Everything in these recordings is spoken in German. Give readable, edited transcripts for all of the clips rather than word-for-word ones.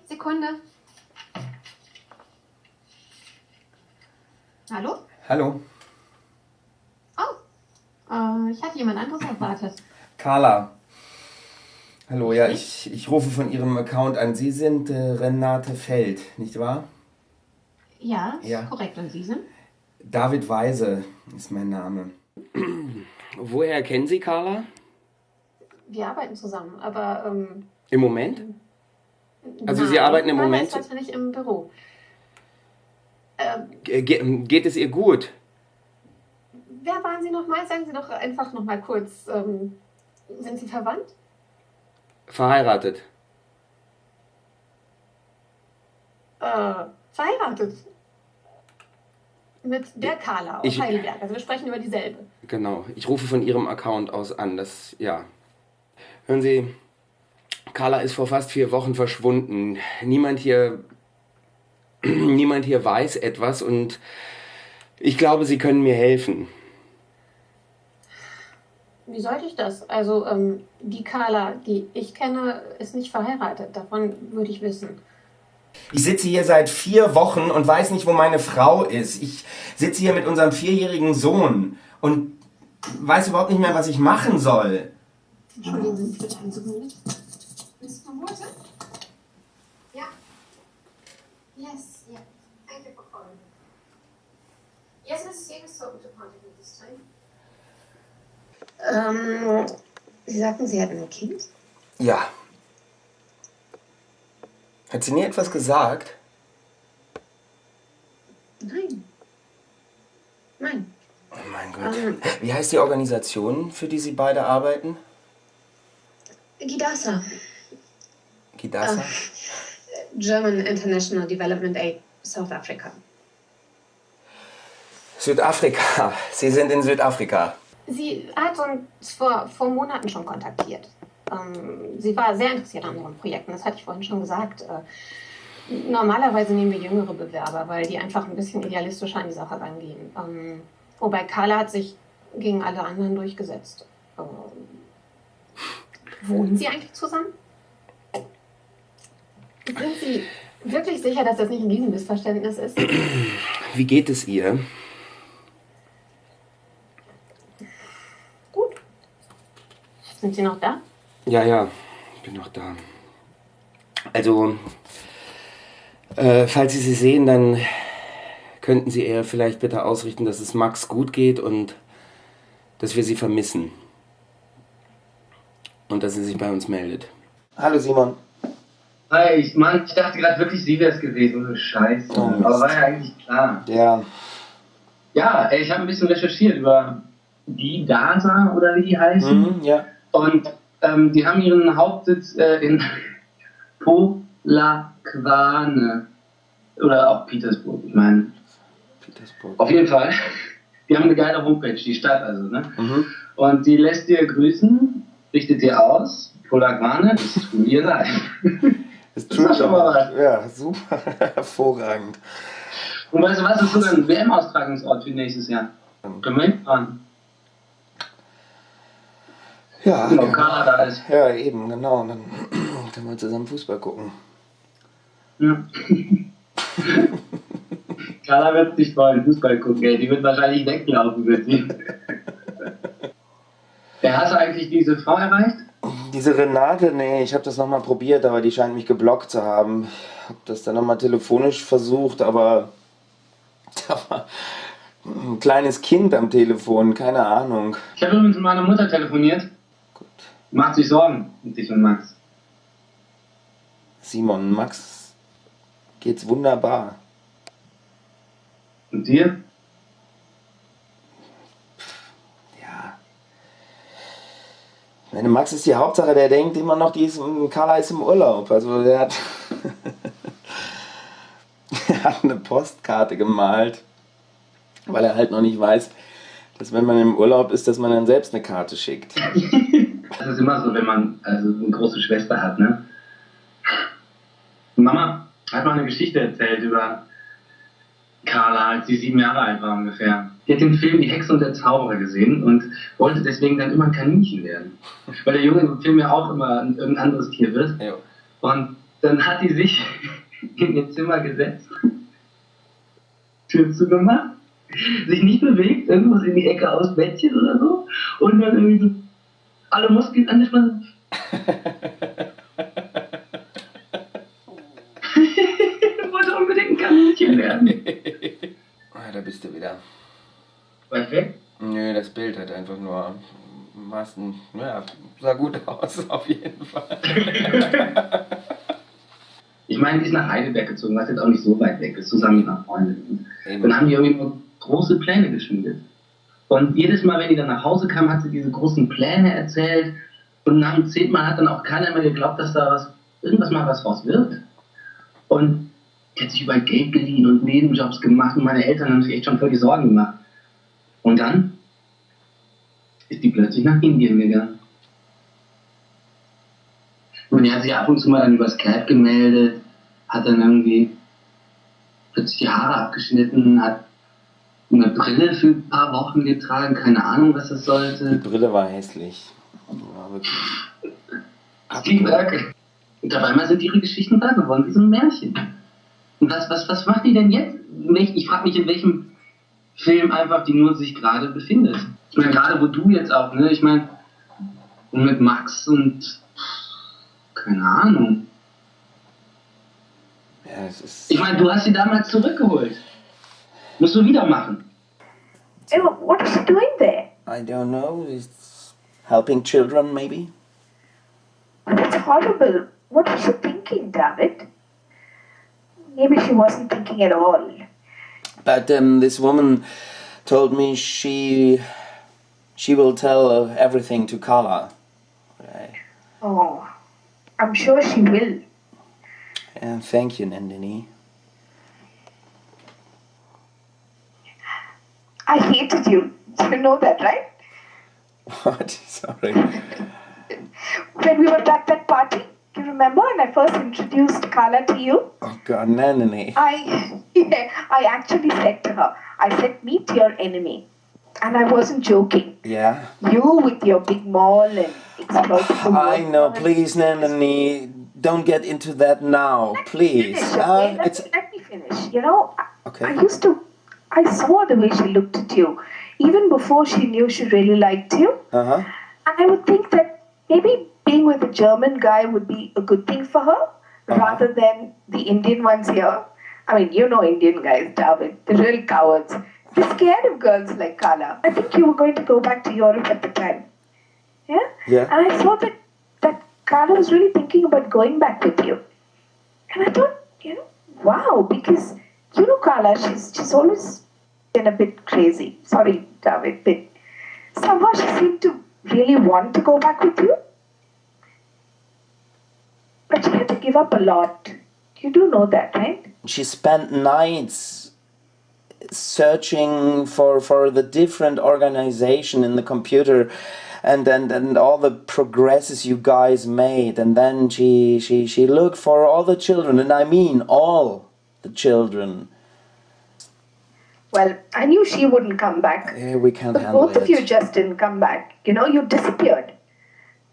Sekunde. Hallo? Hallo. Oh, ich hatte jemand anderes erwartet. Carla. Hallo, ja, ich rufe von Ihrem Account an. Sie sind Renate Feld, nicht wahr? Ja, Ja. korrekt. Und Sie sind? David Weise ist mein Name. Woher kennen Sie Carla? Wir arbeiten zusammen, aber Im Moment? Also nein, Sie arbeiten im Carla Moment? ist heute nicht im Büro. Geht es ihr gut? Wer waren Sie nochmal? Sagen Sie doch einfach nochmal kurz. Sind Sie verwandt? Verheiratet. Verheiratet. Mit der Carla aus Heidelberg. Also wir sprechen über dieselbe. Genau, ich rufe von Ihrem Account aus an. Ja. Hören Sie, Carla ist vor fast 4 Wochen verschwunden. Niemand hier weiß etwas und ich glaube, Sie können mir helfen. Wie sollte ich das? Also die Carla, die ich kenne, ist nicht verheiratet. Davon würde ich wissen. Ich sitze hier seit 4 Wochen und weiß nicht, wo meine Frau ist. Ich sitze hier mit unserem 4-jährigen Sohn und weiß überhaupt nicht mehr, was ich machen soll. Entschuldigen Sie bitte eine Sekunde. Mr. Water? Ja. Yes, yeah. Thank you for calling. Yes, Mrs. Yeager is talking to contact me this time. Sie sagten, Sie hatten ein Kind? Ja. Hat sie nie etwas gesagt? Nein. Nein. Oh mein Gott. Wie heißt die Organisation, für die Sie beide arbeiten? GIDASA. GIDASA? German International Development Aid, South Africa. Südafrika. Sie sind in Südafrika. Sie hat uns vor Monaten schon kontaktiert. Sie war sehr interessiert an unseren Projekten, das hatte ich vorhin schon gesagt. Normalerweise nehmen wir jüngere Bewerber, weil die einfach ein bisschen idealistischer an die Sache rangehen. Wobei Carla hat sich gegen alle anderen durchgesetzt. Wohnen Sie eigentlich zusammen? Sind Sie wirklich sicher, dass das nicht ein Riesenmissverständnis ist? Wie geht es ihr? Gut. Sind Sie noch da? Ja, ich bin noch da. Also, falls Sie sie sehen, dann könnten Sie ihr vielleicht bitte ausrichten, dass es Max gut geht und dass wir sie vermissen. Und dass sie sich bei uns meldet. Hallo Simon. Hi, ich dachte gerade wirklich, sie wäre es gewesen. So Scheiße. Oh, Mist. Aber war ja eigentlich klar. Ja. Ja, ich habe ein bisschen recherchiert über die Data oder wie die heißen. Ja. Und die haben ihren Hauptsitz in Polokwane. Oder auch Petersburg, ich meine. Petersburg. Auf jeden Fall. Die haben eine geile Homepage, die Stadt also, ne? Mhm. Und die lässt dir grüßen, richtet dir aus. Polokwane, das tun wir sein. Das ist doch schon mal was. Ja, super. Hervorragend. Und weißt du was, das ist sogar ein WM-Austragungsort für nächstes Jahr. Können wir hinfahren? Ja, Genau, Kanada ist. ja, eben, genau. Und dann können wir zusammen Fußball gucken. Ja. Carla wird sich freuen, Fußball gucken, ey. Die wird wahrscheinlich weglaufen mit ihm. Hast du eigentlich diese Frau erreicht? Diese Renate, nee, ich habe das nochmal probiert, aber die scheint mich geblockt zu haben. Ich habe das dann nochmal telefonisch versucht, aber da war ein kleines Kind am Telefon, keine Ahnung. Ich habe übrigens mit meiner Mutter telefoniert. Gut. Macht sich Sorgen mit dich und Max. Simon, Max geht's wunderbar. Und dir? Ja. Meine Max ist die Hauptsache, der denkt immer noch, Carla ist im Urlaub. Also der hat, er hat eine Postkarte gemalt, weil er halt noch nicht weiß, dass wenn man im Urlaub ist, dass man dann selbst eine Karte schickt. Das ist immer so, wenn man also eine große Schwester hat, ne? Mama hat mal eine Geschichte erzählt über Carla, als sie 7 Jahre alt war ungefähr. Die hat den Film Die Hexe und der Zauberer gesehen und wollte deswegen dann immer ein Kaninchen werden. Weil der Junge im Film ja auch immer ein anderes Tier wird. Ja. Und Dann hat die sich in ihr Zimmer gesetzt, Tür zugemacht, sich nicht bewegt, irgendwas in die Ecke aus Bettchen oder so, und dann irgendwie so alle Muskeln angespannt. Ich wollte unbedingt ein Kaninchen werden. Ah, da bist du wieder. War ich weg? Nö, das Bild hat einfach nur... Ja, sah gut aus, auf jeden Fall. Ich meine, die ist nach Heidelberg gezogen, was jetzt auch nicht so weit weg ist, zusammen mit einer Freundin. Und dann haben die irgendwie nur große Pläne geschmiedet. Und jedes Mal, wenn die dann nach Hause kam, hat sie diese großen Pläne erzählt. Und nach dem 10. Mal hat dann auch keiner mehr geglaubt, dass da irgendwas mal was raus wird. Und die hat sich überall Geld geliehen und Nebenjobs gemacht. Und meine Eltern haben sich echt schon voll die Sorgen gemacht. Und dann ist die plötzlich nach Indien gegangen. Und die hat sich ab und zu mal dann über Skype gemeldet, hat dann irgendwie plötzlich die Haare abgeschnitten, hat eine Brille für ein paar Wochen getragen, keine Ahnung, was das sollte. Die Brille war hässlich. War wirklich... Steve. Und auf einmal sind ihre Geschichten wahr geworden, wie so ein Märchen. Und was macht die denn jetzt? Ich frage mich, in welchem Film einfach die nur sich gerade befindet. Ich meine, gerade wo du jetzt auch, ne? Ich meine, und mit Max und keine Ahnung. Ja, es ist... Ich meine, du hast sie damals zurückgeholt. Musst du wieder machen. Hey, what is she doing there? I don't know, it's helping children maybe? That's horrible. What was she thinking, David? Maybe she wasn't thinking at all. But this woman told me she will tell everything to Carla. Oh, I'm sure she will. And thank you, Nandini. I hated you. You know that, right? What? Sorry. When we were at that party, do you remember when I first introduced Carla to you? Oh God, Nandini. I actually said to her, I said, meet your enemy. And I wasn't joking. Yeah? You with your big mall and exploitable I know, women. please, Nandini, don't get into that now, please. Finish, okay? Let me finish. You know, Okay. I saw the way she looked at you, even before she knew she really liked you. Uh-huh. And I would think that maybe being with a German guy would be a good thing for her, rather than the Indian ones here. I mean, you know Indian guys, David, they're real cowards. They're scared of girls like Carla. I think you were going to go back to Europe at the time. Yeah? Yeah. And I saw that Carla was really thinking about going back with you. And I thought, wow, because you know Carla, she's always been a bit crazy. Sorry, David, but somehow she seemed to really want to go back with you. But she had to give up a lot. You do know that, right? She spent nights searching for the different organization in the computer and all the progresses you guys made, and then she looked for all the children, and I mean all the children. Well, I knew she wouldn't come back. Yeah, we can't But handle both of it. you just didn't come back. You disappeared.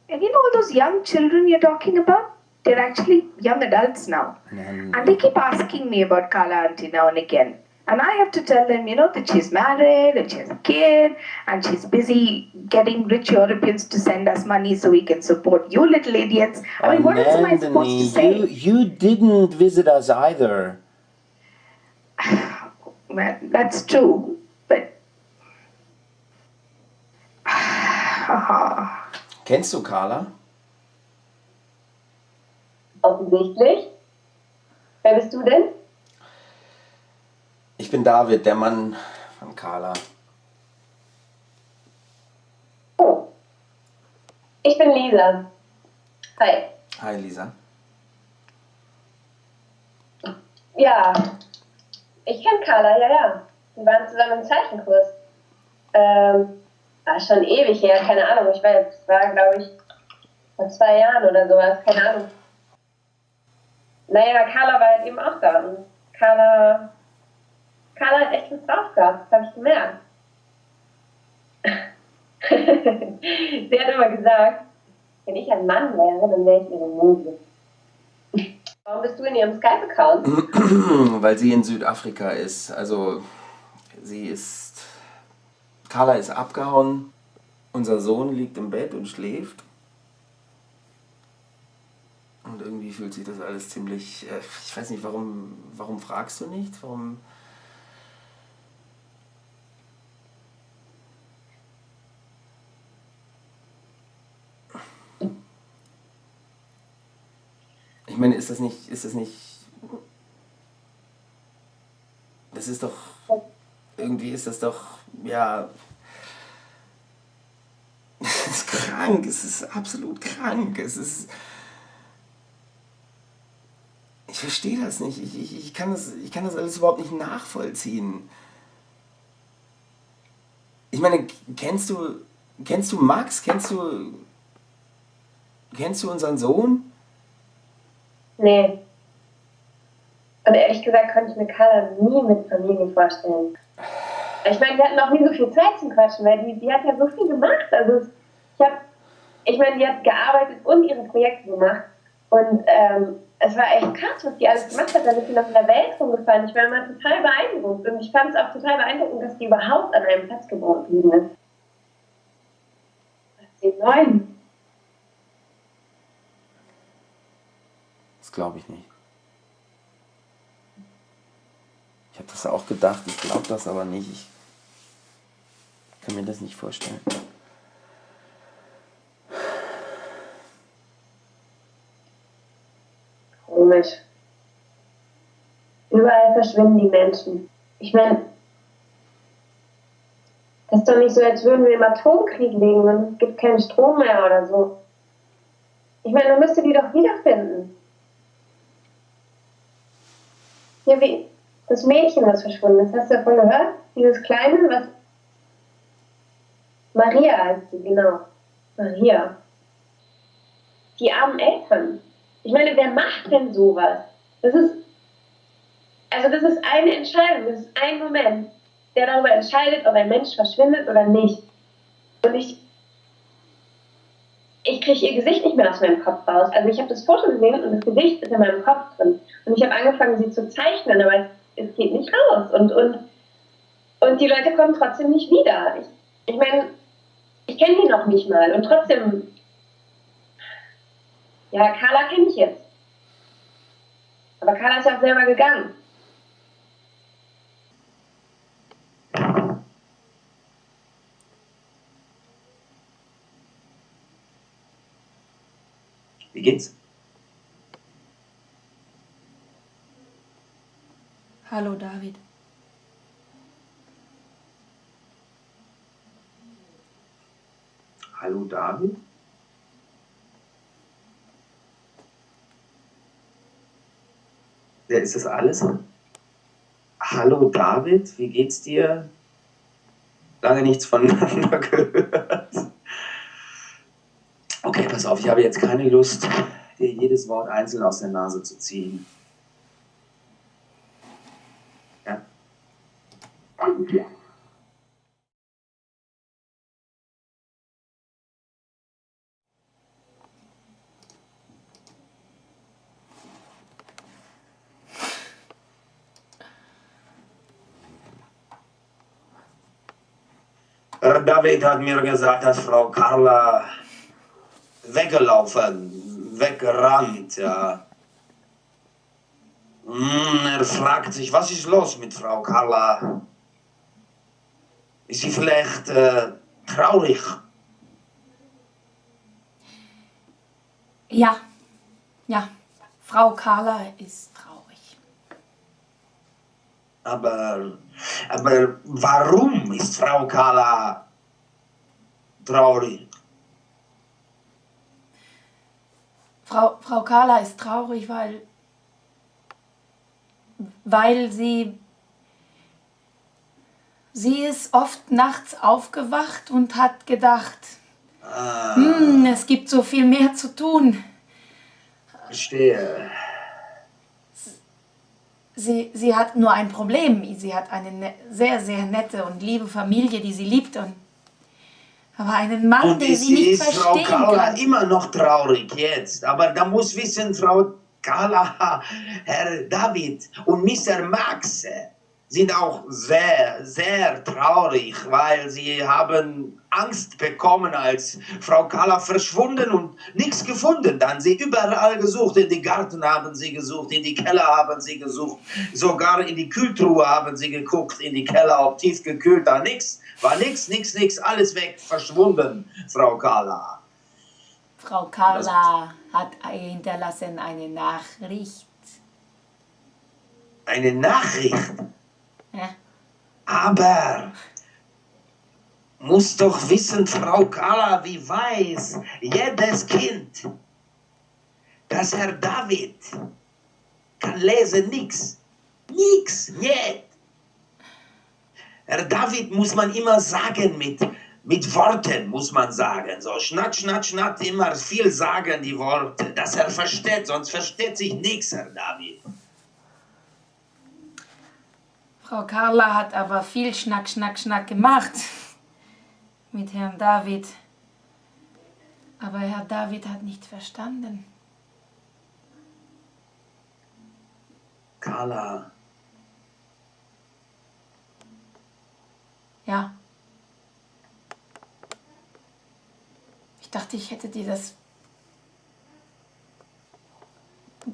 And all those young children you're talking about? They're actually young adults now. And they keep asking me about Carla auntie now and again. And I have to tell them, that she's married and she has a kid and she's busy getting rich Europeans to send us money so we can support you little idiots. I mean, what else am I supposed to say? You didn't visit us either. Well, that's true, but... Kennst du Carla? Offensichtlich. Wer bist du denn? Ich bin David, der Mann von Carla. Oh. Ich bin Lisa. Hi. Hi, Lisa. Ja. Ich kenne Carla, ja. Wir waren zusammen im Zeichenkurs. War schon ewig her, keine Ahnung. Es war, glaube ich, vor 2 Jahren oder sowas, keine Ahnung. Naja, Carla war halt eben auch da. Und Carla hat echt was drauf gehabt, das habe ich gemerkt. Sie hat immer gesagt, wenn ich ein Mann wäre, dann wäre ich ihre Muse. Warum bist du in ihrem Skype-Account? Weil sie in Südafrika ist. Also Carla ist abgehauen. Unser Sohn liegt im Bett und schläft. Und irgendwie fühlt sich das alles ziemlich... ich weiß nicht, warum fragst du nicht? Warum... Ich meine, ist das nicht... Das ist doch... Irgendwie ist das doch... Ja... Es ist krank. Es ist absolut krank. Es ist... Ich verstehe das nicht. Ich kann das alles überhaupt nicht nachvollziehen. Ich meine, kennst du Max? Kennst du unseren Sohn? Nee. Und ehrlich gesagt konnte ich mir Carla nie mit Familie vorstellen. Ich meine, wir hatten auch nie so viel Zeit zum Quatschen, weil die hat ja so viel gemacht. Also ich meine, die hat gearbeitet und ihre Projekte gemacht. Und es war echt krass, was die alles gemacht hat. Dann ist sie noch in der Welt rumgefahren. Ich war immer total beeindruckt. Und ich fand es auch total beeindruckend, dass die überhaupt an einem Platz geblieben ist. 9. Das glaube ich nicht. Ich habe das auch gedacht, ich glaube das aber nicht. Ich kann mir das nicht vorstellen. Komisch. Überall verschwinden die Menschen. Ich meine, das ist doch nicht so, als würden wir im Atomkrieg liegen und es gibt keinen Strom mehr oder so. Ich meine, man müsste die doch wiederfinden. Ja, wie das Mädchen, was verschwunden ist. Hast du davon gehört? Dieses Kleine, was... Maria heißt sie, genau. Maria. Die armen Eltern. Ich meine, wer macht denn sowas? Das ist eine Entscheidung, das ist ein Moment, der darüber entscheidet, ob ein Mensch verschwindet oder nicht. Und ich kriege ihr Gesicht nicht mehr aus meinem Kopf raus. Also ich habe das Foto gesehen und das Gesicht ist in meinem Kopf drin. Und ich habe angefangen, sie zu zeichnen, aber es geht nicht raus. Und die Leute kommen trotzdem nicht wieder. Ich meine, ich kenne die noch nicht mal. Und trotzdem, ja, Carla kenne ich jetzt. Aber Carla ist ja auch selber gegangen. Wie geht's? Hallo David. Hallo David? Ja, ist das alles? Hallo David, wie geht's dir? Lange nichts voneinander gehört. Okay, pass auf, ich habe jetzt keine Lust, dir jedes Wort einzeln aus der Nase zu ziehen. Ja? Ja. David hat mir gesagt, dass Frau Carla weggerannt, ja. Er fragt sich, was ist los mit Frau Carla? Ist sie vielleicht traurig? Ja, Frau Carla ist traurig. Aber warum ist Frau Carla traurig? Frau Carla ist traurig, weil sie ist oft nachts aufgewacht und hat gedacht, es gibt so viel mehr zu tun. Verstehe. Sie hat nur ein Problem. Sie hat eine sehr, sehr nette und liebe Familie, die sie liebt. Aber einen Mann, der sie nicht verstehen Frau Carla kann. immer noch traurig jetzt. Aber da muss wissen, Frau Carla, Herr David und Mr. Max sind auch sehr, sehr traurig, weil sie haben Angst bekommen, als Frau Carla verschwunden und nichts gefunden. Dann sie überall gesucht, in die Garten haben sie gesucht, in die Keller haben sie gesucht, sogar in die Kühltruhe haben sie geguckt, in die Keller, ob tief gekühlt, da nichts, war nichts, alles weg, verschwunden, Frau Carla. Frau Carla hat hinterlassen eine Nachricht. Eine Nachricht? Ja. Aber muss doch wissen, Frau Carla, wie weiß jedes Kind, dass Herr David kann lesen nix. Nix, nicht. Herr David muss man immer sagen, mit Worten muss man sagen. So schnatt, immer viel sagen die Worte, dass er versteht, sonst versteht sich nichts, Herr David. Frau Carla hat aber viel Schnack gemacht mit Herrn David. Aber Herr David hat nicht verstanden. Carla. Ja. Ich dachte, ich hätte dir das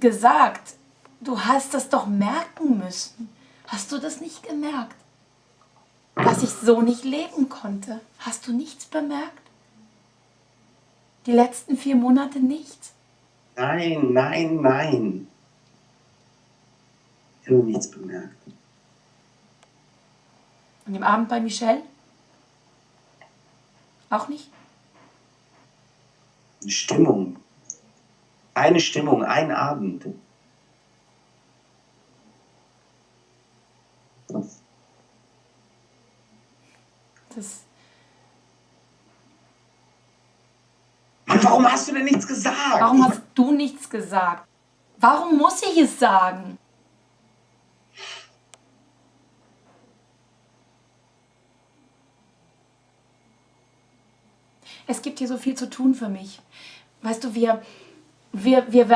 gesagt. Du hast das doch merken müssen. Hast du das nicht gemerkt? Dass ich so nicht leben konnte. Hast du nichts bemerkt? Die letzten 4 Monate nichts? Nein. Ich habe nichts bemerkt. Und im Abend bei Michelle? Auch nicht? Stimmung. Eine Stimmung, ein Abend. Mann, warum hast du denn nichts gesagt? Warum hast du nichts gesagt? Warum muss ich es sagen? Es gibt hier so viel zu tun für mich. Weißt du, wir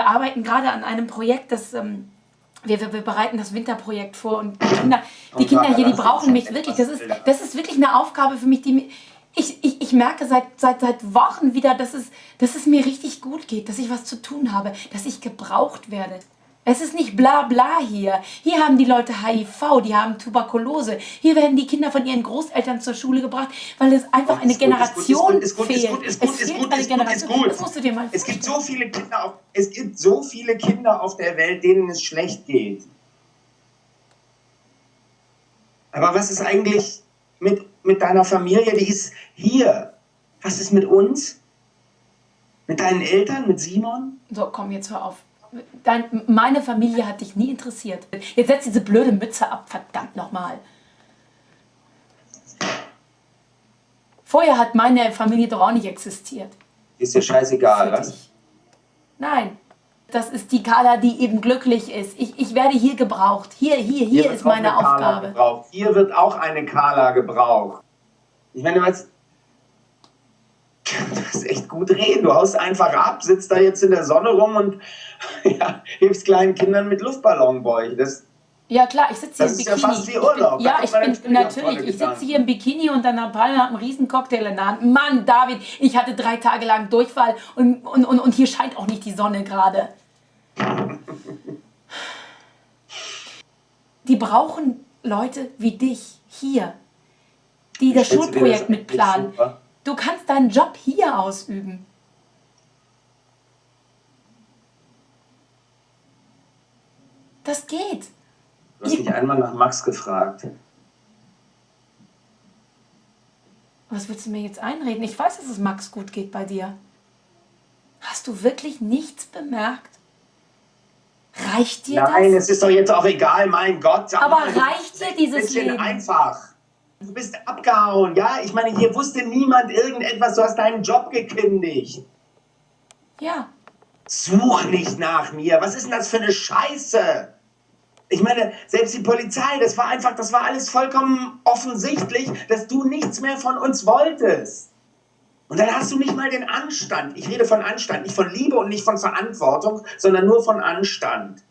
arbeiten gerade an einem Projekt, das wir bereiten das Winterprojekt vor und die Kinder hier, die brauchen mich wirklich. Das ist wirklich eine Aufgabe für mich, die ich merke seit Wochen wieder, dass es mir richtig gut geht, dass ich was zu tun habe, dass ich gebraucht werde. Es ist nicht bla bla hier. Hier haben die Leute HIV, die haben Tuberkulose. Hier werden die Kinder von ihren Großeltern zur Schule gebracht, weil es einfach eine Generation fehlt. Es fehlt eine Generation. Das musst du dir mal vorstellen. Es gibt so viele Kinder auf der Welt, denen es schlecht geht. Aber was ist eigentlich mit deiner Familie? Die ist hier. Was ist mit uns? Mit deinen Eltern? Mit Simon? So, komm, jetzt hör auf. Meine Familie hat dich nie interessiert. Jetzt setz diese blöde Mütze ab, verdammt nochmal. Vorher hat meine Familie doch auch nicht existiert. Ist dir scheißegal, was? Nein, das ist die Carla, die eben glücklich ist. Ich werde hier gebraucht. Hier ist meine Aufgabe. Hier wird auch eine Carla gebraucht. Ich meine, du hast echt gut reden. Du haust einfach ab, sitzt da jetzt in der Sonne rum und ja, hilfst kleinen Kindern mit Luftballonbäuchen. Ja klar, ich sitze hier im Bikini. Das ist ja fast wie Urlaub. Ich sitze hier im Bikini und dann habe einen riesen Cocktail in der Hand. Mann, David, ich hatte 3 Tage lang Durchfall und hier scheint auch nicht die Sonne gerade. Die brauchen Leute wie dich hier, die das Schulprojekt mitplanen. Du kannst deinen Job hier ausüben. Das geht. Du hast mich einmal nach Max gefragt. Was willst du mir jetzt einreden? Ich weiß, dass es Max gut geht bei dir. Hast du wirklich nichts bemerkt? Reicht dir das? Nein, es ist doch jetzt auch egal, mein Gott. Aber reicht dir dieses Leben? Einfach. Du bist abgehauen, ja? Ich meine, hier wusste niemand irgendetwas. Du hast deinen Job gekündigt. Ja. Such nicht nach mir. Was ist denn das für eine Scheiße? Ich meine, selbst die Polizei, das war alles vollkommen offensichtlich, dass du nichts mehr von uns wolltest. Und dann hast du nicht mal den Anstand. Ich rede von Anstand, nicht von Liebe und nicht von Verantwortung, sondern nur von Anstand.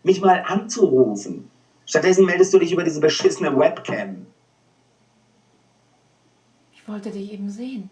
Mich mal anzurufen. Stattdessen meldest du dich über diese beschissene Webcam. Ich wollte dich eben sehen.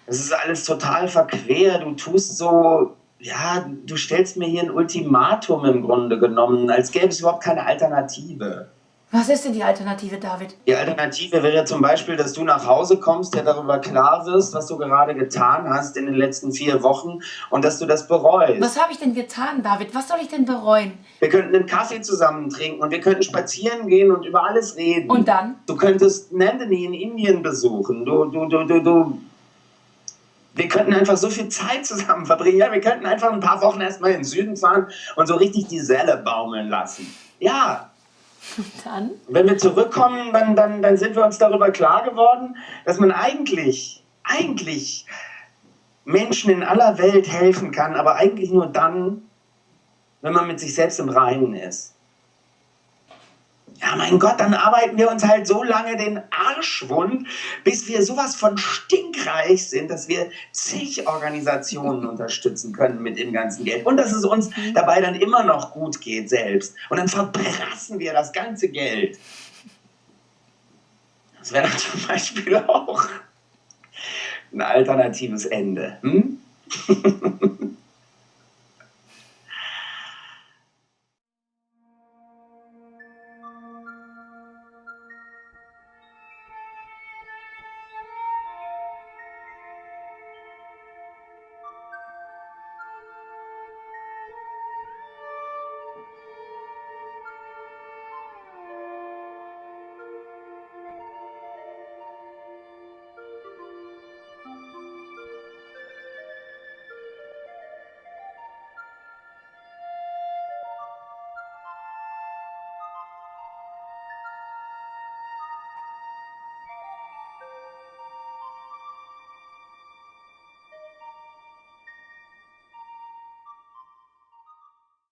Das ist alles total verquer. Du tust so, ja, du stellst mir hier ein Ultimatum im Grunde genommen, als gäbe es überhaupt keine Alternative. Was ist denn die Alternative, David? Die Alternative wäre zum Beispiel, dass du nach Hause kommst, dir darüber klar wirst, was du gerade getan hast in den letzten 4 Wochen und dass du das bereust. Was habe ich denn getan, David? Was soll ich denn bereuen? Wir könnten einen Kaffee zusammen trinken und wir könnten spazieren gehen und über alles reden. Und dann? Du könntest Nandini in Indien besuchen. Wir könnten einfach so viel Zeit zusammen verbringen. Ja, wir könnten einfach ein paar Wochen erstmal in den Süden fahren und so richtig die Selle baumeln lassen. Ja. Und dann? Wenn wir zurückkommen, dann sind wir uns darüber klar geworden, dass man eigentlich Menschen in aller Welt helfen kann, aber eigentlich nur dann, wenn man mit sich selbst im Reinen ist. Ja, mein Gott, dann arbeiten wir uns halt so lange den Arsch wund, bis wir sowas von stinkreich sind, dass wir zig Organisationen unterstützen können mit dem ganzen Geld. Und dass es uns dabei dann immer noch gut geht selbst. Und dann verprassen wir das ganze Geld. Das wäre dann zum Beispiel auch ein alternatives Ende. Hm?